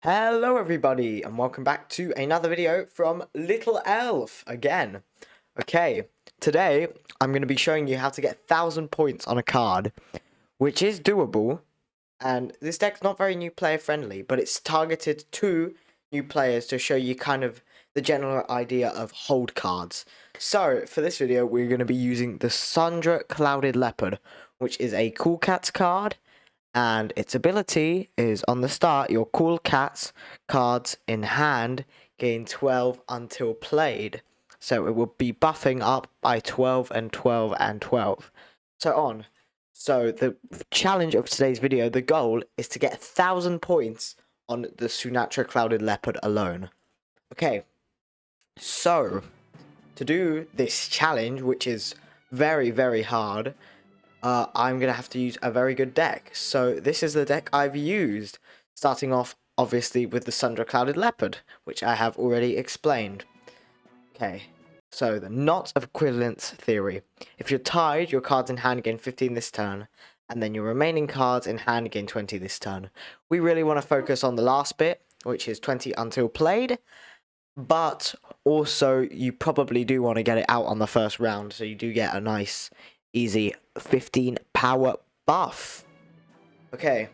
Hello everybody and welcome back to another video from Little Elf again. Okay, today I'm going to be showing you how to get 1,000 points on a card, which is doable, and this deck's not very new player friendly, but it's targeted to new players to show you kind of the general idea of hold cards. So for this video we're going to be using the Sundra Clouded Leopard, which is a Cool Cats card. And its ability is on the start, your Cool Cats cards in hand gain 12 until played. So it will be buffing up by 12 and 12 and 12. So the challenge of today's video, the goal is to get 1,000 points on the Sundra Clouded Leopard alone. Okay, so to do this challenge, which is very, very hard, I'm going to have to use a very good deck. So this is the deck I've used, starting off obviously with the Sundra Clouded Leopard, which I have already explained. Okay, so the knot of equivalence theory. If you're tied, your cards in hand gain 15 this turn, and then your remaining cards in hand gain 20 this turn. We really want to focus on the last bit, which is 20 until played, but also you probably do want to get it out on the first round, so you do get a nice easy 15 power buff. Okay,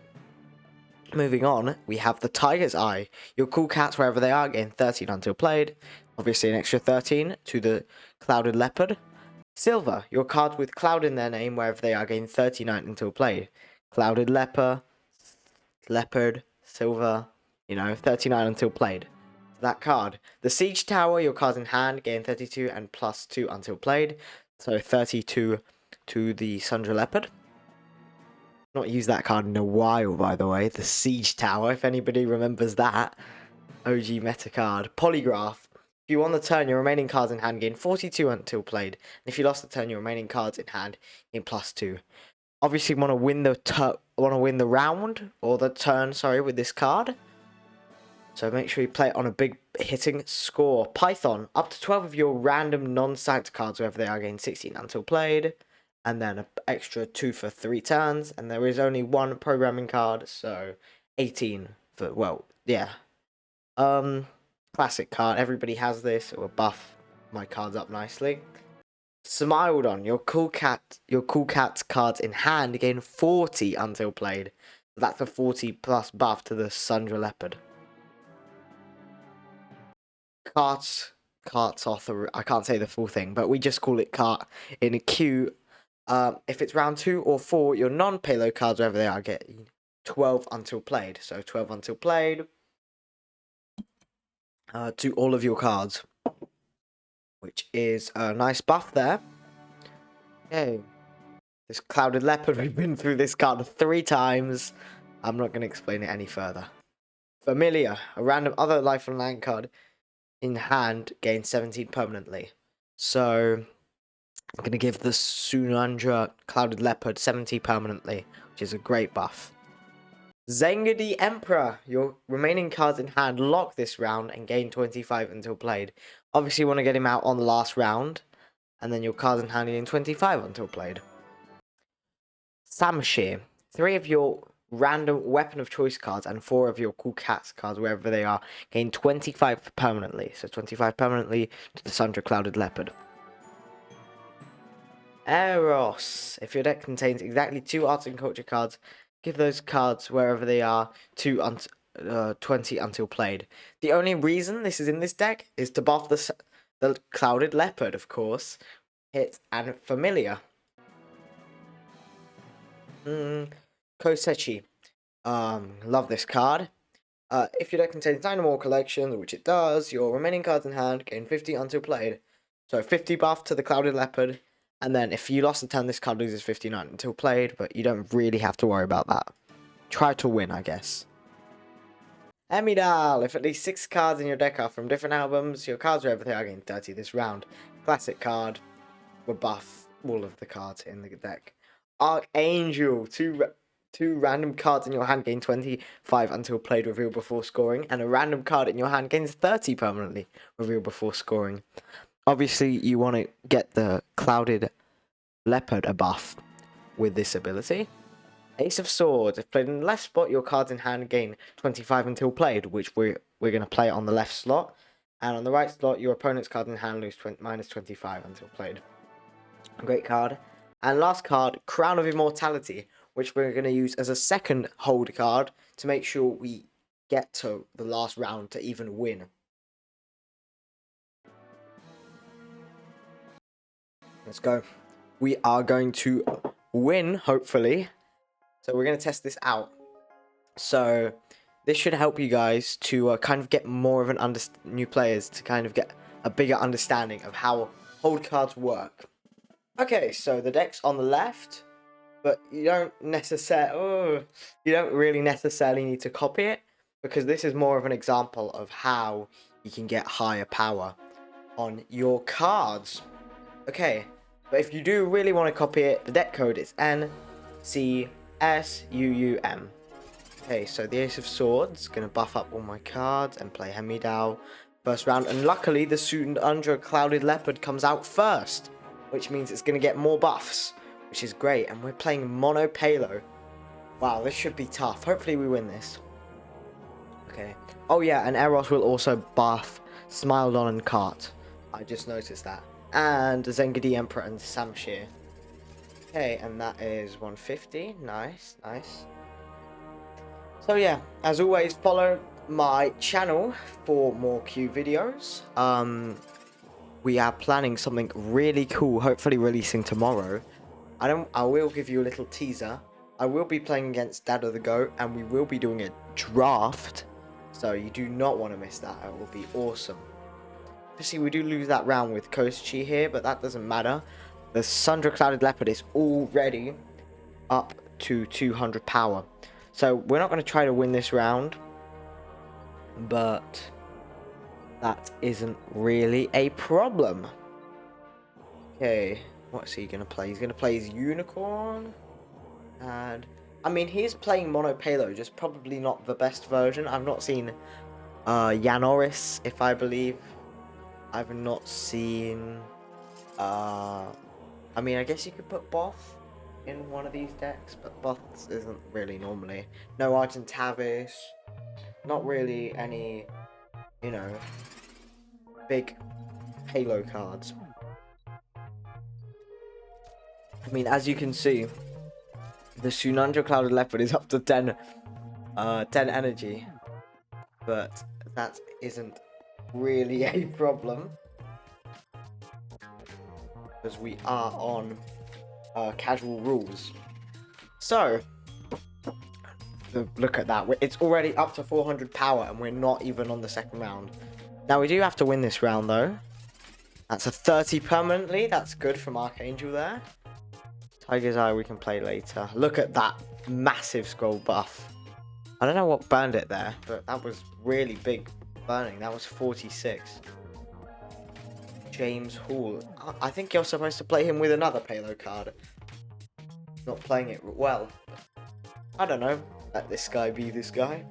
moving on, we have the Tiger's Eye. Your Cool Cats, wherever they are, gain 13 until played. Obviously an extra 13 to the Clouded Leopard. Silver, your cards with cloud in their name, wherever they are, gain 39 until played. Clouded Leopard, Silver, 39 until played. That card. The Siege Tower, your cards in hand, gain 32 and +2 until played. So 32 to the Sundra Leopard. Not used that card in a while, by the way. The Siege Tower, if anybody remembers that. OG meta card. Polygraph. If you won the turn, your remaining cards in hand gain 42 until played. And if you lost the turn, your remaining cards in hand gain +2. Obviously, want to win the round or the turn, sorry, with this card. So make sure you play it on a big hitting score. Python. Up to 12 of your random non-stacked cards, wherever they are, gain 16 until played. And then an extra 2 for 3 turns. And there is only one programming card, so 18 for, well, yeah. Classic card. Everybody has this. It will buff my cards up nicely. Smilodon. Your Cool Cat's cards in hand gain 40 until played. That's a 40 plus buff to the Sundra Leopard. Cart author. I can't say the full thing, but we just call it cart in a queue. If it's round 2 or 4, your non-payload cards, wherever they are, get 12 until played. So 12 until played to all of your cards, which is a nice buff there. Okay, this Clouded Leopard, we've been through this card 3 times. I'm not going to explain it any further. Familiar, a random other life and land card in hand gains 17 permanently. So I'm going to give the Sundra Clouded Leopard 70 permanently, which is a great buff. Zenga the Emperor. Your remaining cards in hand lock this round and gain 25 until played. Obviously you want to get him out on the last round, and then your cards in hand gain 25 until played. Samshir. 3 of your random weapon of choice cards and 4 of your Cool Cats cards, wherever they are, gain 25 permanently. So 25 permanently to the Sundra Clouded Leopard. Eros. If your deck contains exactly 2 arts and culture cards, give those cards, wherever they are, 20 until played. The only reason this is in this deck is to buff the Clouded Leopard, of course. Hit and Familiar. Kosechi. Love this card. If your deck contains 9 or more collections, which it does, your remaining cards in hand gain 50 until played. So 50 buff to the Clouded Leopard. And then if you lost the turn, this card loses 59 until played, but you don't really have to worry about that. Try to win, I guess. Emidal. If at least 6 cards in your deck are from different albums, your cards, wherever they are, gain 30 this round. Classic card. Will buff all of the cards in the deck. Archangel. 2 random cards in your hand gain 25 until played, reveal before scoring. And a random card in your hand gains 30 permanently, reveal before scoring. Obviously, you want to get the Clouded Leopard a buff with this ability. Ace of Swords. If played in the left spot, your cards in hand gain 25 until played, which we're going to play on the left slot. And on the right slot, your opponent's cards in hand lose minus 25 until played. A great card. And last card, Crown of Immortality, which we're going to use as a second hold card to make sure we get to the last round to even win. Let's go. We are going to win, hopefully. So we're going to test this out. So this should help you guys to kind of get more of an new players to kind of get a bigger understanding of how hold cards work. Okay, so the deck's on the left, but you don't really necessarily need to copy it, because this is more of an example of how you can get higher power on your cards. Okay, but if you do really want to copy it, the deck code is NCSUUM. Okay, so the Ace of Swords, going to buff up all my cards and play Hemidao first round. And luckily, the Sundra Clouded Leopard comes out first, which means it's going to get more buffs, which is great. And we're playing Mono Palo. Wow, this should be tough. Hopefully we win this. Okay. Oh yeah, and Eros will also buff Smilodon and Cart. I just noticed that. And Zengadi Emperor and Samshir. Okay, and that is 150. Nice, nice. So yeah, as always, follow my channel for more Q videos. We are planning something really cool, hopefully releasing tomorrow. I will give you a little teaser. I will be playing against Dad of the Goat, and we will be doing a draft. So you do not want to miss that. It will be awesome. Obviously, we do lose that round with Kosuchi here, but that doesn't matter. The Sundra Clouded Leopard is already up to 200 power. So we're not going to try to win this round, but that isn't really a problem. Okay, what's he going to play? He's going to play his Unicorn. And, I mean, he's playing Mono Palo, just probably not the best version. I've not seen Yanoris, if I believe. I've not seen... I mean, I guess you could put Both in one of these decks, but Both isn't really normally. No Argentavis. Not really any, you know, big Halo cards. I mean, as you can see, the Sundra Clouded Leopard is up to 10 energy, but that isn't really a problem, because we are on casual rules. So look at that, it's already up to 400 power and we're not even on the second round. Now we do have to win this round though. That's a 30 permanently. That's good from Archangel there. Tiger's Eye we can play later. Look at that massive scroll buff. I don't know what burned it there, but that was really big burning. That was 46. James Hall. I think you're supposed to play him with another Palo card. Not playing it well. I don't know. Let this guy be this guy.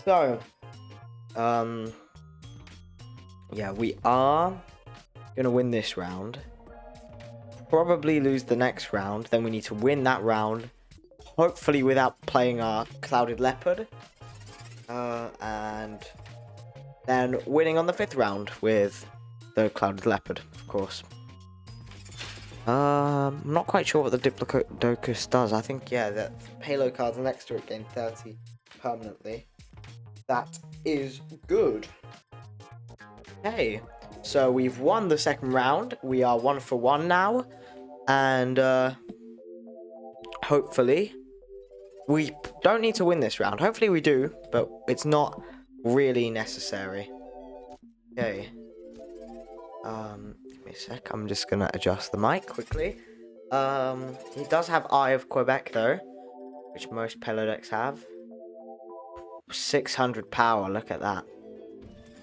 So, yeah, we are gonna win this round. Probably lose the next round. Then we need to win that round. Hopefully without playing our Clouded Leopard. And then winning on the 5th round with the Clouded Leopard, of course. I'm not quite sure what the Diplodocus does. I think, yeah, the Palo cards next to it gain 30 permanently. That is good. Okay, so we've won the 2nd round. We are 1 for 1 now. And hopefully we don't need to win this round. Hopefully we do, but it's not really necessary. Okay. Give me a sec. I'm just gonna adjust the mic quickly. He does have Eye of Quebec though, which most Palo decks have. 600 power. Look at that.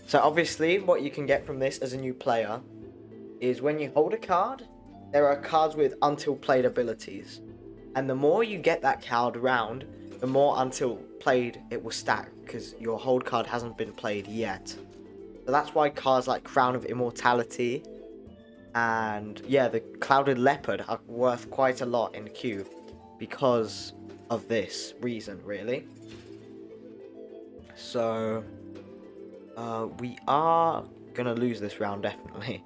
So obviously, what you can get from this as a new player is when you hold a card, there are cards with until played abilities, and the more you get that card around, the more until played it will stack, because your hold card hasn't been played yet. So that's why cards like Crown of Immortality and, yeah, the Clouded Leopard are worth quite a lot in queue, because of this reason, really. So, we are gonna lose this round, definitely.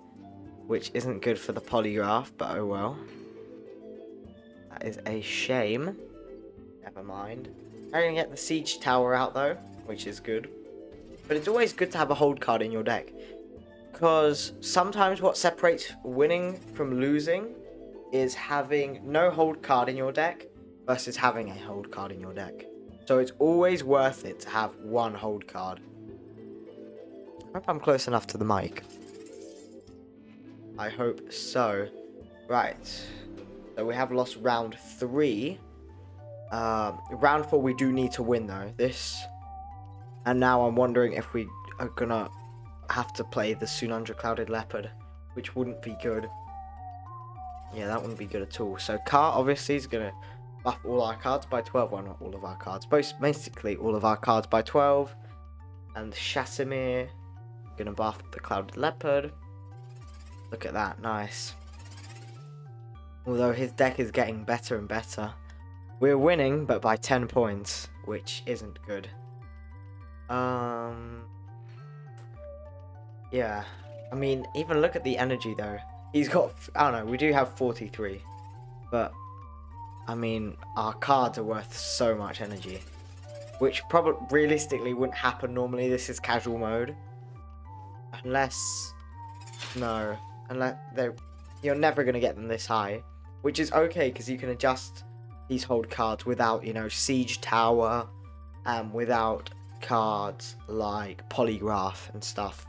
Which isn't good for the polygraph, but oh well. That is a shame. Never mind. I'm gonna get the siege tower out though, which is good. But it's always good to have a hold card in your deck. Because sometimes what separates winning from losing is having no hold card in your deck versus having a hold card in your deck. So it's always worth it to have one hold card. I hope I'm close enough to the mic. I hope so. Right. So we have lost round 3. Round 4 we do need to win though. This. And now I'm wondering if we are gonna have to play the Sunandra Clouded Leopard, which wouldn't be good. Yeah, that wouldn't be good at all. So Car obviously is gonna buff all our cards by 12. Well, not all of our cards, basically all of our cards by 12. And Shasimir gonna buff the Clouded Leopard. Look at that, nice. Although his deck is getting better and better. We're winning, but by 10 points, which isn't good. Yeah. I mean, even look at the energy though. He's got, I don't know, we do have 43. But, I mean, our cards are worth so much energy. Which probably realistically wouldn't happen normally. This is casual mode. Unless, no. Unless you're never going to get them this high. Which is okay, because you can adjust these hold cards without, you know, Siege Tower. And without cards like Polygraph and stuff.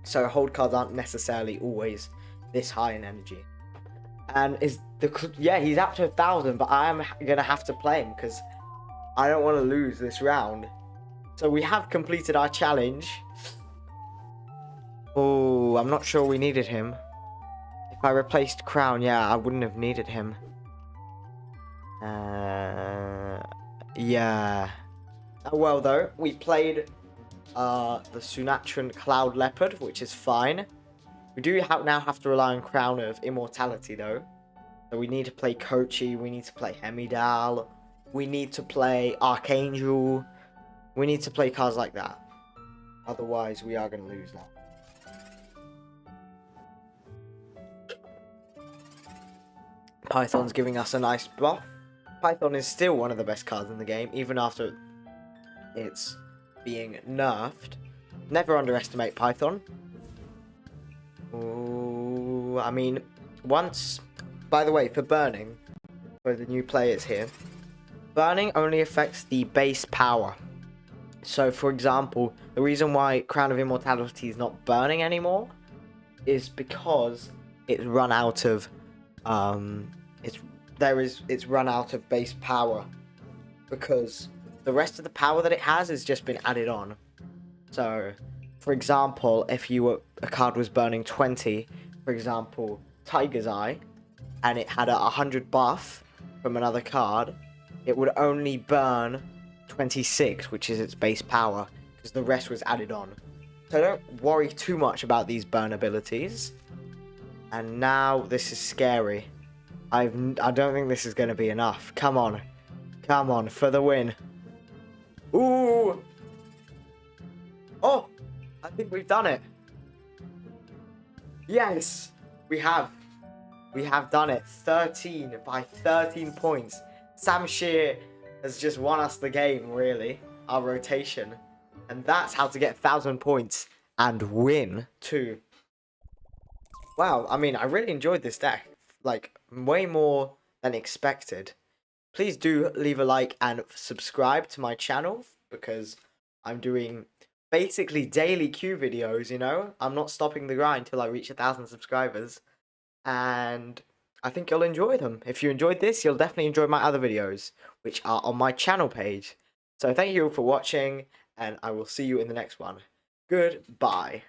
So hold cards aren't necessarily always this high in energy. And he's up to 1,000, but I am gonna have to play him because I don't want to lose this round. So we have completed our challenge. Oh, I'm not sure we needed him. If I replaced Crown, yeah, I wouldn't have needed him. Yeah. Oh, well, though, we played the Sunatran Cloud Leopard, which is fine. We do now have to rely on Crown of Immortality, though. So we need to play Kochi, we need to play Hemidal, we need to play Archangel, we need to play cards like that. Otherwise, we are going to lose now. Python's giving us a nice buff. Python is still one of the best cards in the game, even after it's being nerfed. Never underestimate Python. Ooh, I mean, once... By the way, for burning, for the new players here, burning only affects the base power. So, for example, the reason why Crown of Immortality is not burning anymore is because it's run out of... it's run out of base power. Because the rest of the power that it has just been added on. So, for example, if a card was burning 20, for example, Tiger's Eye, and it had a 100 buff from another card, it would only burn 26, which is its base power, because the rest was added on. So don't worry too much about these burn abilities. And now this is scary. I don't think this is going to be enough. Come on. Come on, for the win. Ooh! Oh! I think we've done it. Yes! We have. We have done it. 13 by 13 points. Sam Shear has just won us the game, really. Our rotation. And that's how to get 1,000 points and win, too. Wow, I mean, I really enjoyed this deck. Like, way more than expected. Please do leave a like and subscribe to my channel, because I'm doing basically daily Q videos, you know? I'm not stopping the grind till I reach 1,000 subscribers. And I think you'll enjoy them. If you enjoyed this, you'll definitely enjoy my other videos, which are on my channel page. So thank you all for watching, and I will see you in the next one. Goodbye.